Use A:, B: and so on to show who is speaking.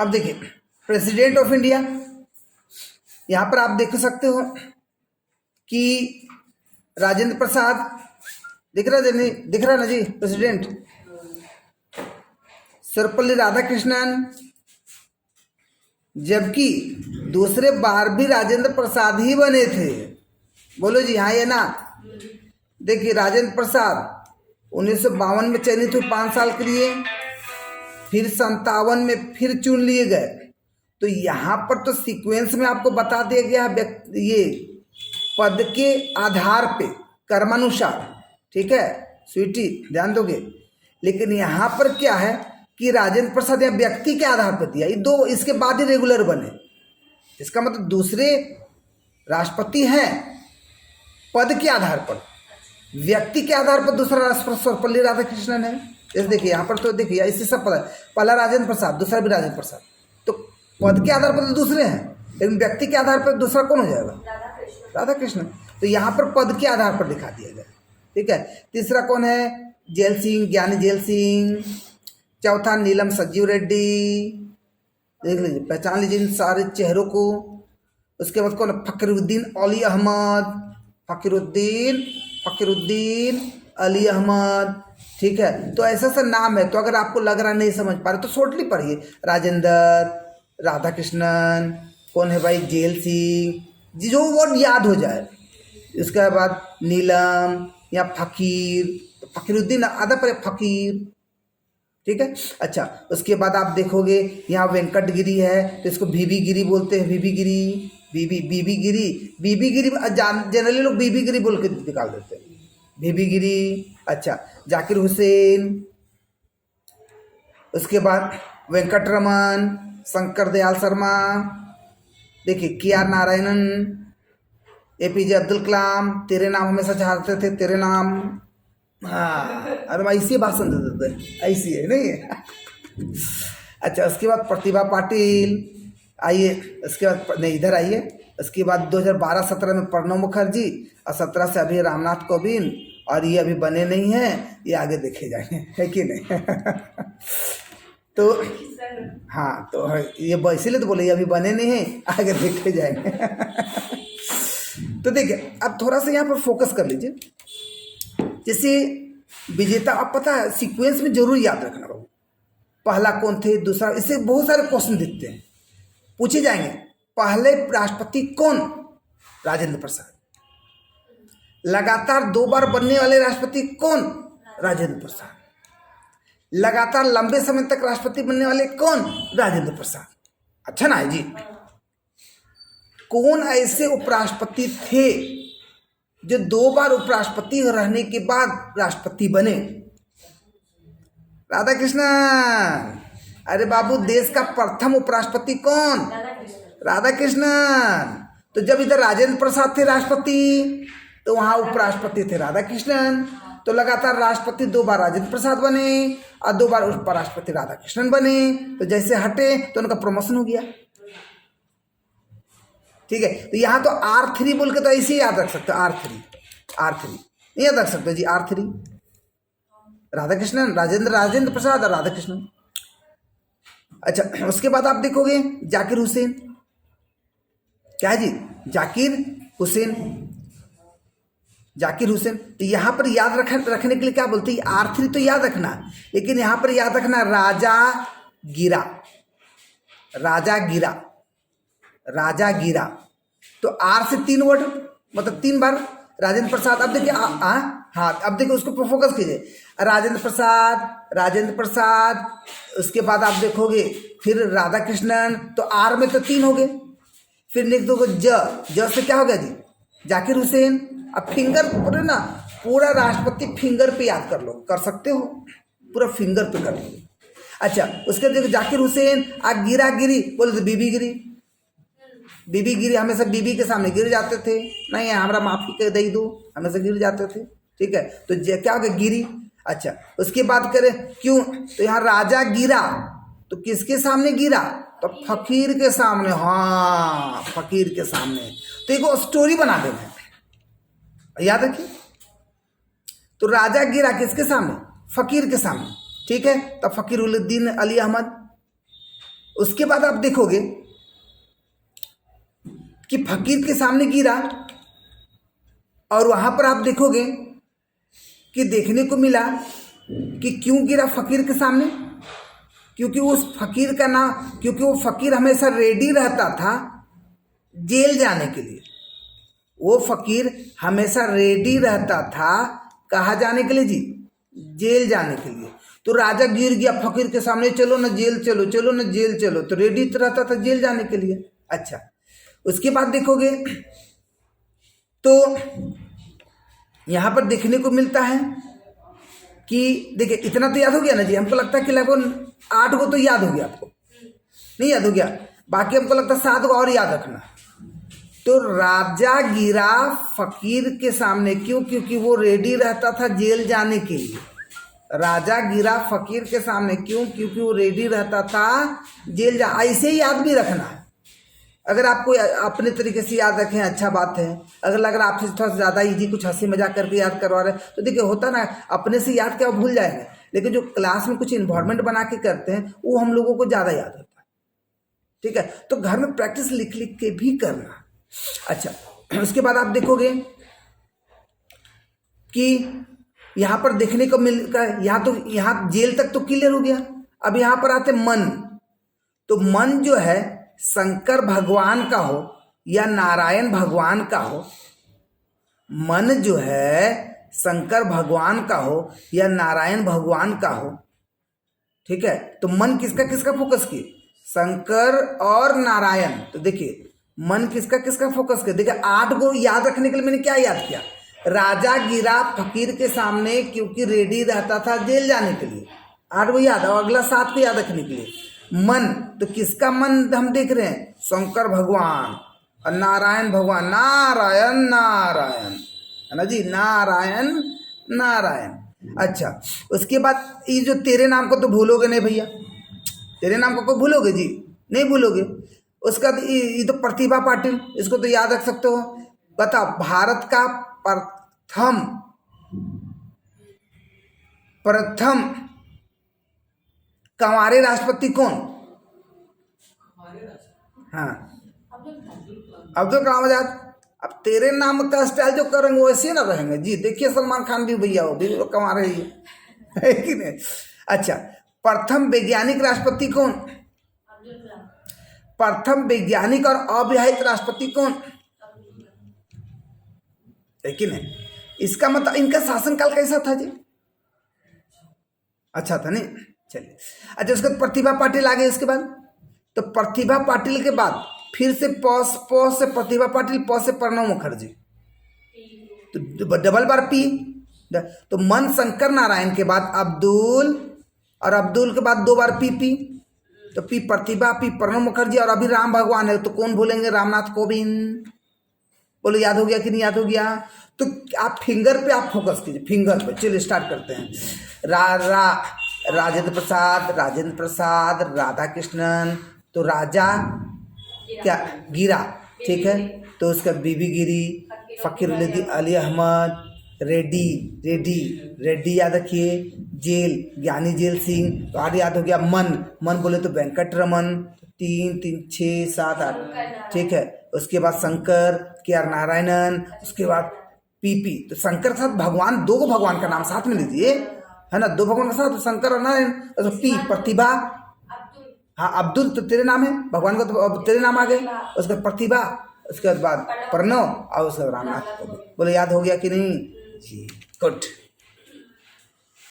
A: अब देखिए president of India, यहाँ पर आप देख सकते हो कि राजेंद्र प्रसाद दिख रहा ना जी प्रेसिडेंट, सर्वपल्ली राधाकृष्णन, जबकि दूसरे बार भी राजेंद्र प्रसाद ही बने थे। बोलो जी हाँ या ना। देखिए राजेंद्र प्रसाद 1952 में चयनित हुए 5 साल के लिए, फिर 57 में फिर चुन लिए गए। तो यहाँ पर तो सीक्वेंस में आपको बता दिया गया ये पद के आधार पे कर्मानुसार, ठीक है स्वीटी ध्यान दोगे। लेकिन यहाँ पर क्या है कि राजेंद्र प्रसाद या व्यक्ति के आधार पर दिया, ये दो इसके बाद ही रेगुलर बने। इसका मतलब दूसरे राष्ट्रपति हैं पद के आधार पर, व्यक्ति के आधार पर दूसरा राष्ट्रपति सर्वपल्ली राधाकृष्णन है। जैसे देखिए यहाँ पर तो देखिए इससे सब पता है, पहला राजेंद्र प्रसाद दूसरा भी राजेंद्र प्रसाद, तो पद के आधार पर तो दूसरे हैं, लेकिन व्यक्ति के आधार पर दूसरा कौन हो जाएगा? राधाकृष्णन। तो यहाँ पर पद के आधार पर दिखा दिया गया, ठीक है। तीसरा कौन है? जेल सिंह, ज्ञानी जेल सिंह। चौथा नीलम संजीव रेड्डी, देख लीजिए पहचान लीजिए इन सारे चेहरों को। उसके बाद कौन? फकीरुद्दीन अली अहमद, फकीरुद्दीन अली अहमद, ठीक है। तो ऐसा सा नाम है, तो अगर आपको लग रहा नहीं समझ पा रहे तो शॉर्टली पढ़िए, राजेंद्र, राधाकृष्णन, कौन है भाई? जेल सिंह, जो वर्ड याद हो जाए। उसके बाद नीलम या फकीर, फकीरुद्दीन आधा पर फकीर, ठीक है। अच्छा उसके बाद आप देखोगे यहाँ वेंकटगिरी है, तो इसको बीबी गिरी बोलते हैं, बीबी गिरी जनरली लोग बीबी गिरी बोल के निकाल देते हैं, बीबी गिरी। अच्छा जाकिर हुसैन, उसके बाद वेंकट रमन, शंकर दयाल शर्मा, देखिए के आर नारायणन, एपीजे अब्दुल कलाम, तेरे नाम हमेशा चाहते थे, तेरे नाम। हाँ अरे मैं ऐसी भाषण दे देते, ऐसी है नहीं है। अच्छा उसके बाद प्रतिभा पाटिल, आइए उसके बाद नहीं इधर आइए। उसके बाद 2012-17 में प्रणब मुखर्जी, और 17 से अभी रामनाथ कोविंद, और ये अभी बने नहीं हैं, ये आगे देखे जाएंगे, है कि नहीं? तो हाँ तो ये इसीलिए तो बोले ये अभी बने नहीं हैं, आगे देखे जाएंगे। तो देखिए अब थोड़ा सा यहाँ पर फोकस कर लीजिए। जैसे विजेता, अब पता है सीक्वेंस में जरूर याद रखना बाबू, पहला कौन थे, दूसरा, इससे बहुत सारे क्वेश्चन दिखते हैं, पूछे जाएंगे। पहले राष्ट्रपति कौन? राजेंद्र प्रसाद। लगातार 2 बार बनने वाले राष्ट्रपति कौन? राजेंद्र प्रसाद। लगातार लंबे समय तक राष्ट्रपति बनने वाले कौन? राजेंद्र प्रसाद। अच्छा ना है जी। कौन ऐसे उपराष्ट्रपति थे जो 2 बार उपराष्ट्रपति रहने के बाद राष्ट्रपति बने? राधाकृष्णन। अरे बाबू देश का प्रथम उपराष्ट्रपति कौन? राधाकृष्णन। तो जब इधर राजेंद्र प्रसाद थे राष्ट्रपति, तो वहां उपराष्ट्रपति थे राधाकृष्णन। तो लगातार राष्ट्रपति 2 बार राजेंद्र प्रसाद बने और 2 बार उपराष्ट्रपति राधाकृष्णन बने। तो जैसे हटे तो उनका प्रमोशन हो गया, ठीक है। तो यहाँ तो R3 बोल के तो ऐसे ही याद रख सकते हो, R3 याद रख सकते हो जी, R3 राधाकृष्णन, राजेंद्र प्रसाद और राधाकृष्णन। अच्छा उसके बाद आप देखोगे जाकिर हुसैन, क्या है जी? जाकिर हुसैन। तो यहाँ पर याद रखने के लिए क्या बोलते हैं? R3 तो याद रखना, लेकिन यहाँ पर याद रखना राजा गिरा। तो R से 3 वर्ड, मतलब 3 बार राजेंद्र प्रसाद। अब देखिए हाँ अब देखिए उसको फोकस कीजिए, राजेंद्र प्रसाद। उसके बाद आप देखोगे फिर राधाकृष्णन, तो R में तो 3 हो गए। फिर लिख दोगे ज से क्या हो गया जी? जाकिर हुसैन। अब फिंगर पूरे ना, पूरा राष्ट्रपति फिंगर पे याद कर लो, कर सकते हो, पूरा फिंगर पे कर लो। अच्छा उसके देखो जाकिर हुसैन, गिरी बोले तो बीबी गिरी हमेशा बीबी के सामने गिर जाते थे, नहीं हमारा माफी के दे दो, हमेशा गिर जाते थे, ठीक है। तो क्या हो गया? गिरी। अच्छा उसके बाद करें क्यों, तो यहाँ राजा गिरा, तो किसके सामने गिरा? तो फकीर के सामने। हाँ फकीर के सामने। तो एक स्टोरी बना देना, याद रखिए। तो राजा गिरा किसके सामने? फकीर के सामने, ठीक है। तो फकीरुद्दीन अली अहमद, उसके बाद आप देखोगे कि फकीर के सामने गिरा, और वहां पर आप देखोगे कि देखने को मिला कि क्यों गिरा फकीर के सामने, क्योंकि उस फकीर का नाम, क्योंकि वो फकीर हमेशा रेडी रहता था जेल जाने के लिए। वो फकीर हमेशा रेडी रहता था कहाँ जाने के लिए जी? जेल जाने के लिए। तो राजा गिर गया फकीर के सामने, चलो ना जेल चलो, चलो ना जेल चलो, तो रेडी तो रहता था जेल जाने के लिए। अच्छा, उसके बाद देखोगे तो यहाँ पर देखने को मिलता है कि देखिए इतना तो याद हो गया ना जी, हमको लगता है कि लगभग 8 को तो याद हो गया, आपको नहीं याद हो गया, बाकी हमको लगता है 7 को और याद रखना। तो राजा गिरा फकीर के सामने, क्यों? क्योंकि वो रेडी रहता था जेल जाने के लिए। राजा गिरा फकीर के सामने, क्यों? क्योंकि वो रेडी रहता था जेल जा। ऐसे ही याद भी रखना है। अगर आपको अपने तरीके से याद रखें अच्छा बात है, अगर आपसे थोड़ा ज़्यादा इजी कुछ हंसी मजाक करके याद करवा रहे हैं तो देखिए होता ना, अपने से याद क्या भूल जाएंगे, लेकिन जो क्लास में कुछ इन्वायरमेंट बना के करते हैं वो हम लोगों को ज़्यादा याद होता है। ठीक है, तो घर में प्रैक्टिस लिख लिख के भी करना। अच्छा, उसके बाद आप देखोगे कि यहाँ पर देखने को मिलकर, यहाँ जेल तक तो क्लियर हो गया। अब यहाँ पर आते मन। तो मन जो है शंकर भगवान का हो या नारायण भगवान का हो, मन जो है शंकर भगवान का हो या नारायण भगवान का हो। ठीक है, तो मन किसका किसका फोकस किए? शंकर और नारायण। तो देखिए मन किसका किसका फोकस किया? देखिए 8 को याद रखने के लिए मैंने क्या याद किया? राजा गिरा फकीर के सामने क्योंकि रेडी रहता था जेल जाने के लिए, 8 को याद। और अगला 7 को याद रखने के लिए मन, तो किसका मन हम देख रहे हैं? शंकर भगवान और नारायण भगवान। नारायण नारायण है ना जी, नारायण नारायण। अच्छा, उसके बाद ये जो तेरे नाम को तो भूलोगे नहीं भैया, तेरे नाम को भूलोगे जी? नहीं भूलोगे। उसका ये तो प्रतिभा पाटिल, इसको तो याद रख सकते हो। बता, भारत का प्रथम कंवारे राष्ट्रपति कौन? हाँ, अब्दुल कलाम आजाद। अब तेरे नाम का स्टाइल जो करेंगे वैसे ना रहेंगे जी। देखिए सलमान खान भी भैया वो भी कंवारे ही है कि नहीं? अच्छा, प्रथम वैज्ञानिक राष्ट्रपति कौन? प्रथम वैज्ञानिक और अविवाहित राष्ट्रपति कौन? है कि नहीं? इसका मतलब इनका शासनकाल कैसा था जी? अच्छा था नहीं? चलिए, अच्छा उसके बाद प्रतिभा पाटिल आ गए। इसके बाद तो प्रतिभा पाटिल के बाद फिर से प से प्रतिभा पाटिल, प से प्रणव मुखर्जी, तो डबल बार पी। तो मन शंकर नारायण के बाद अब्दुल, और अब्दुल के बाद 2 बार पी। तो पी प्रतिभा, पी प्रणव मुखर्जी, और अभी राम भगवान है तो कौन भूलेंगे? रामनाथ कोविंद। बोलो याद हो गया कि नहीं याद हो गया? तो आप फिंगर पे आप फोकस कीजिए, फिंगर पे। चलिए स्टार्ट करते हैं। राजेंद्र प्रसाद, राधा कृष्णन। तो राजा क्या? गिरा। ठीक है, तो उसका बीबी गिरी, फकीर अली अहमद, रेड्डी याद रखिए। जेल, ज्ञानी जेल सिंह। तो आगे याद हो गया। मन बोले तो वेंकट रमन। 3 3 6 7 8। ठीक है, उसके बाद शंकर के नारायणन, उसके बाद पी। तो शंकर के साथ भगवान, 2 भगवान का नाम साथ में लीजिए, है ना, 2 भगवान के साथ शंकर और नारायण। तो पी प्रतिभा, हाँ अब्दुल तो तेरे नाम है, भगवान का तो तेरे नाम आ गए। उसके बाद प्रतिभा, उसके बाद प्रणव, और उसके बाद रामनाथ। बोले याद हो गया कि नहीं जी? गुड।